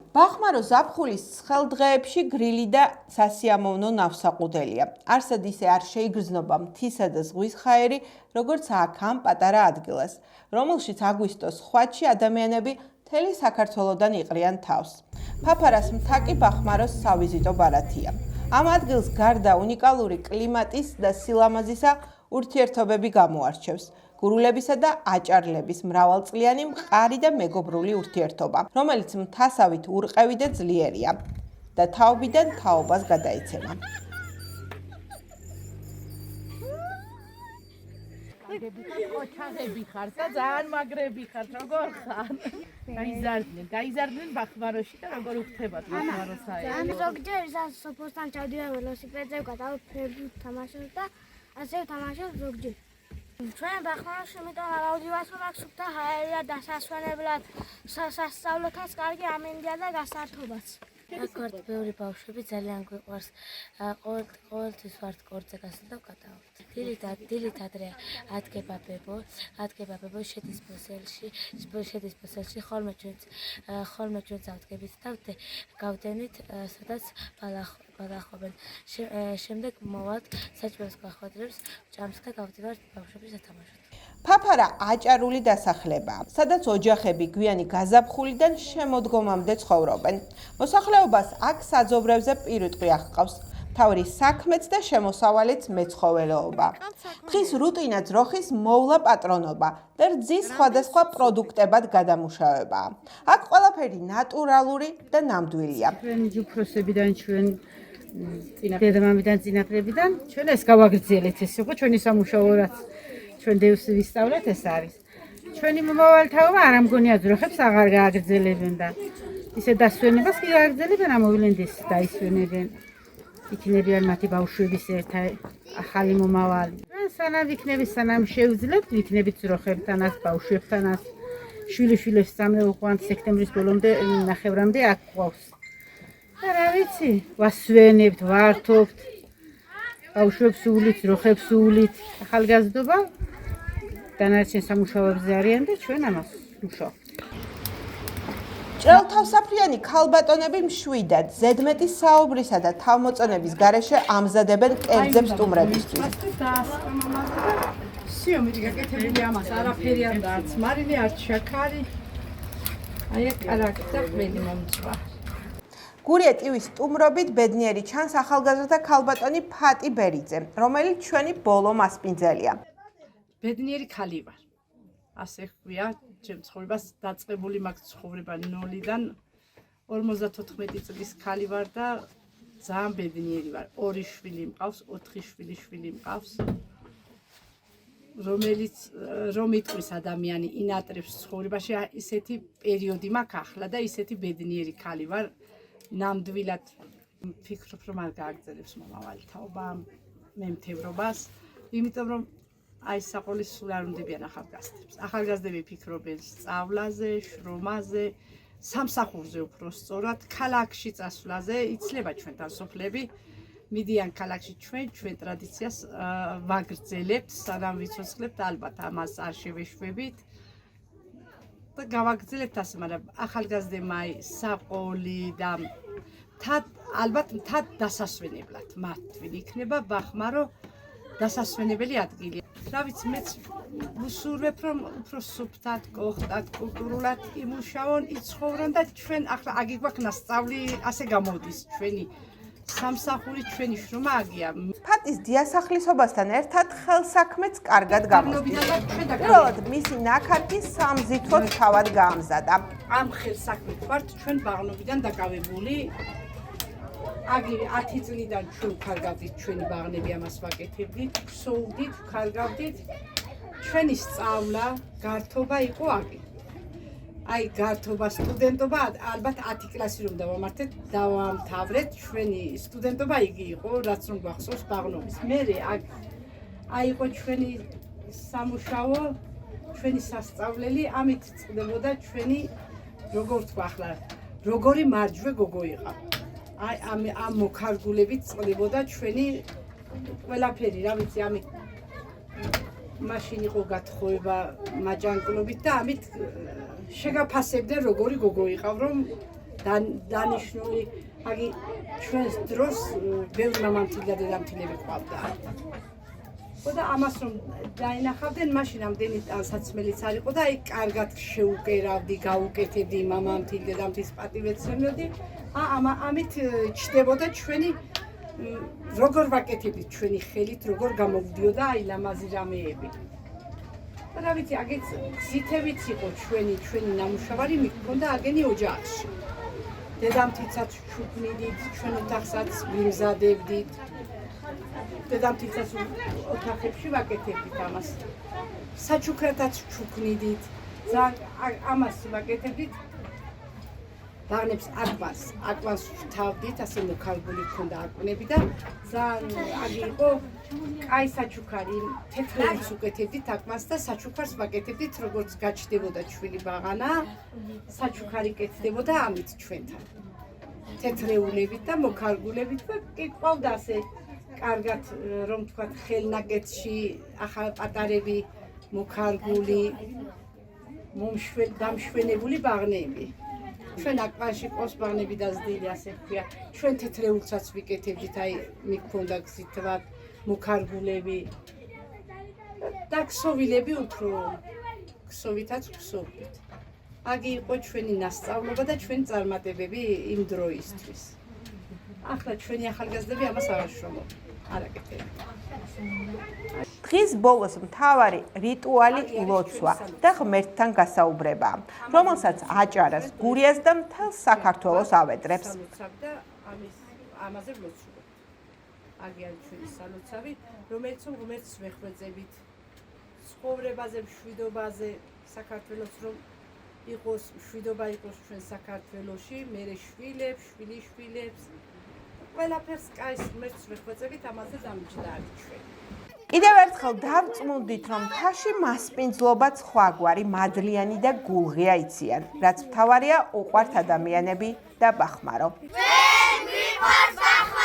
ბახმარო ზაფხულის ცხელდღეებში გრილი და სასიამოვნო ნავსაყუდელია. არსად ისე არ შეიგრძნობა მთისა და ზღვის ხაერი, როგორც აქ ამ პატარა ადგილას, რომელშიც აგვისტოს ხვაჩი ადამიანები მთელი საქართველოდან იყრიან თავს. ფაფარას მთა კი ბახმაროს სავიზიტო ბარათია. ამ ადგილს გარდა უნიკალური კლიმატის და სილამაზისა ურთიერთობები გამოარჩევს. გურულებისა და აჭარლების მრავალწლიანი მყარი და მეგობრული ურთიერთობა, რომელიც მთასავით ურყევი და ძლიერია და თაობიდან თაობას გადაეცემა. ოჩაღები ხართ და ძალიან მაგრები ხართ, როგორ ხარ? გაიზარდნენ ბახმაროში და როგორ უხდებათ ბახმაროს აერო? ზოგჯერ ისაც სოფოსთან ჩავდივარ ველოსიპედზე გადავფრებით თამაშობ და ასე ვთამაშობ ზოგჯერ. ჩვენ ბახმაროში იმიტომ ავდივართ, რომ აქ სუფთა ჰაერია დასასვენებლად, სასწავლოთაც კარგი ამინდია და გასართობაც. აქ ვართ ბევრი ბავშვები, ძალიან გვიყვარს. ყოველთვის ვართ კორწე გასულ და ვკატავთ. დილით ადრე ადგება ბებო, შედის ბოსელში, ხოლმე ჩვენც ავდგებით და გავდენით, სადაც ბალახობენ. შემდეგ მოვალთ საჭმელს გვახვედრებს, ჭამს და გავდივართ ბავშვების სათამაშოდ. ფაფარა აჭარული დასახლებაა, სადაც ოჯახები გვიანი გაზაფხულიდან შემოდგომამდე ცხოვრობენ. მოსახლეობას აქ საძოვრებზე პირუტყვი აღყავს. მთავარი საქმეც და შემოსავალიც მეცხოველეობა. დღის რუტინა ძროხის მოვლა პატრონობა და რძის სხვადასხვა პროდუქტებად გადამუშავება. აქ ყველაფერი ნატურალური და ნამდვილია. ჩვენი ჯუფროსებიდან, ჩვენ დედამამიდან, წინაპრებიდან, ჩვენ ეს გავაგრძელეთ, ეს იყო ჩვენი სამუშაო, რაც ჩვენ დევს ვისწავლეთ, ეს არის. ჩვენი მომავალთაობა არ ამგონია ძროხებს აღარ გააგრძელებენ და ისე დასვენებას კი გააგრძელებენ, ამოვლენდეს დაისვენებენ. იქნებიან მათი ბავშვების ერთა ახალი მომავალი. სანამ ვიქნებით, სანამ შევძლებთ, ვიქნებით ძროხებთანაც, ბავშვებთანაც, შვილიშვილებს წამეუყვანთ სექტემბრის ბოლომდე, ნახევრამდე აქ გვყავს. და რა ვიცი, ვასვენებთ, ვართობთ, ბავშვებს უვლით, ძროხებს უვლით, ახალგაზრდობა დანარჩენ სამუშაოებზე არიან და ჩვენ ამას ვმუშაობთ. ჭრელთავსაფრიანი ქალბატონები მშვიდად, ზედმეტი საუბრისა და თავმოწონების გარეშე ამზადებენ კერძებს სტუმრებისთვის. სიომი გაკეთებული ამას არაფერი არ დაარც მარილი, არც შაქარი. აი აქ კარაქდა ყველი მომწვა. გურია ტივის სტუმრობით ბედნიერი ჩანს ახალგაზრდა ქალბატონი ფატი ბერიძე, რომელიც ჩვენი ბოლო მასპინძელია. ბედნიერი ქალი ვარ. ასე ხვია, ჩემ ცხოვრებას დაწყებული მაქვს ცხოვრება 0-დან 54 წლის ქალი ვარ და ძალიან ბედნიერი ვარ. 2 შვილი მყავს, 4 შვილი მყავს. რომელიც რომ იტყვის ადამიანი ინატრებს ცხოვრებაში, ისეთი პერიოდი მაქვს ახლა და ისეთი ბედნიერი ქალი ვარ. ნამდვილად ვფიქრობ, რომ არ გააგრძელებს მომავალი თაობა მემთევრობას, იმიტომ რომ აი საყოლის სულ არ უნდებიან ახალგაზრდებს. ახალგაზრდები ფიქრობენ სწავლაზე, შრომაზე, სამსახურზე უფრო სწორად, ქალაქში წასვლაზე, იცლება ჩვენთან სოფლები, მიდიან ქალაქში ჩვენ ტრადიციას ვაგრძელებთ, სანამ ვიცოცხლებთ, ალბათ ამას არ შევეშვებით. და გავაგრძელებთ ასე, მაგრამ ახალგაზრდებმა აი საყოლი და ალბათ მთად დასასვენებლად მათთვის იქნება ბახმარო დასასვენებელი ადგილი. რა ვიცი, მეც ვუსურვებ, რომ უფრო სუფთად, კოხტად, კულტურულად იმუშაონ, იცხოვრონ და ჩვენ ახლა აგი გვაქვს ნასწავლი, ასე გამოდის ჩვენი სამსახური, ჩვენი შრომა აგია. ფატის დიასახლისობასთან ერთად ხელსაქმეც კარგად გამოსდის. პირველად მისი ნაქარგი სამზითვოდ თავად გაამზადა. ამ ხელსაქმით ვართ ჩვენ ბაღნობიდან დაკავებული. აგი 10 წლიდან ჩვენ ვქარგავდით ჩვენი ბაღნები, ამას ვაკეთებდით, ვსოვდით, ვქარგავდით. ჩვენი სწავლა, გართობა იყო აგი. აი გართობა, სტუდენტობა, ალბათ 10 კლასი რომ დავამართეთ, დავამთავრეთ, ჩვენი სტუდენტობა იგი იყო, რაც რომ გვახსოვს ბაღნობის. მერე აი იყო ჩვენი სამუშაო, ჩვენი სასწავლელი, ამით წყდებოდა ჩვენი, როგორ თქვა ახლა, როგორი მარჯვე გოგო იყო. აი ამ მოქარგულებით წყდებოდა ჩვენი ყველაფერი, რა ვიცი, ამით მაშინ იყო გათხოვება მაჯანყლობით და ამით შეგაფასებდნენ, როგორი გოგო იყავ, რომ დანიშნული, აგი ჩვენს დროს ბევრი მამამთილი და დედამთილები ყავდა. და ამას რომ დაინახავდნენ, მაშინ ამდენი საცმელიც არ იყო და აი კარგად შეუკერავდი, გაუკეთებდი მამამთილი დედამთილის პატივეცემდი. ამით ჩდებოდა ჩვენი როგორ ვაკეთებდით ჩვენი ხელით, როგორ გამოგვდიოდა აი ლამაზი რამეები. და რა ვიცი, აგეც გზითებიც იყო ჩვენი ნამუშევარი მიქონდა აგენი ოჯახში. დედამთილსაც ჩუქნიდით, ჩვენ ოთახსაც ვიმზადებდით. დედამთილსაც ოთახებში ვაკეთებდით ამას. საჩუქრათაც ჩუქნიდით, ძალიან ამას ვაკეთებდით. ბაღნებს აკვანს ვთავდით, ასე მოქალგული ქონდა აკვნები და ძალიან აგი იყო კაი საჩუქარი, თეთრებს უკეთებდით აკვანს და საჩუქარს ვაკეთებდით, როგორც გაჩნდებოდა ჩვენი ბაღანა, საჩუქარი კეთდებოდა ამით ჩვენთან. თეთრეულებით და მოქალგულებით და კი ყავდა ასე კარგად რომ თქვათ ხელნაკეთში ახალ პატარები მოქალგული დამშვენებული ბაღნები. ჩვენ აკვანში ყავს ბაღნები დაზდილი, ასე ქვია. ჩვენ თეთრეულსაც ვიკეთებდით, აი მიქონდა გზითვად მოქალგულები და ქსოვილები უფრო ქსოვითაც ვქსოვდით. აგი იყო ჩვენი ნასწავლობა და ჩვენი წარმატებები იმ დროისთვის. ახლა ჩვენი ახალგაზრდები ამას არ აშრომობენ, არ აკეთებენ. დღის ბოლოს მთავარი რიტუალი ლოცვა და ღმერთთან გასაუბრება, რომელსაც აჭარას, გურიას და მთელ საქართველოს ავედრებს. და ამაზე ვლოცულობთ. აგი არის ჩვენი სალოცავი, რომელიც ღმერთს ვეხვეწებით. ცხოვრებაზე, მშვიდობაზე, საქართველოს რომ იყოს მშვიდობა იყოს ჩვენ საქართველოში, მერე შვილებს, შვილიშვილებს, ყველაფერს კაის ღმერთს ვეხვეწებით, ამაზე დამჯდარი ჩვენ. კიდევ ერთხელ დავწმუნდით, რომ მთაში მასპინძლობაც ხვაგვარი, მადლიანი და გულღია იციან, რაც მთავარია უყვართ ადამიანები და ბახმარო. ჩვენ ვიყვართ ბახმარო!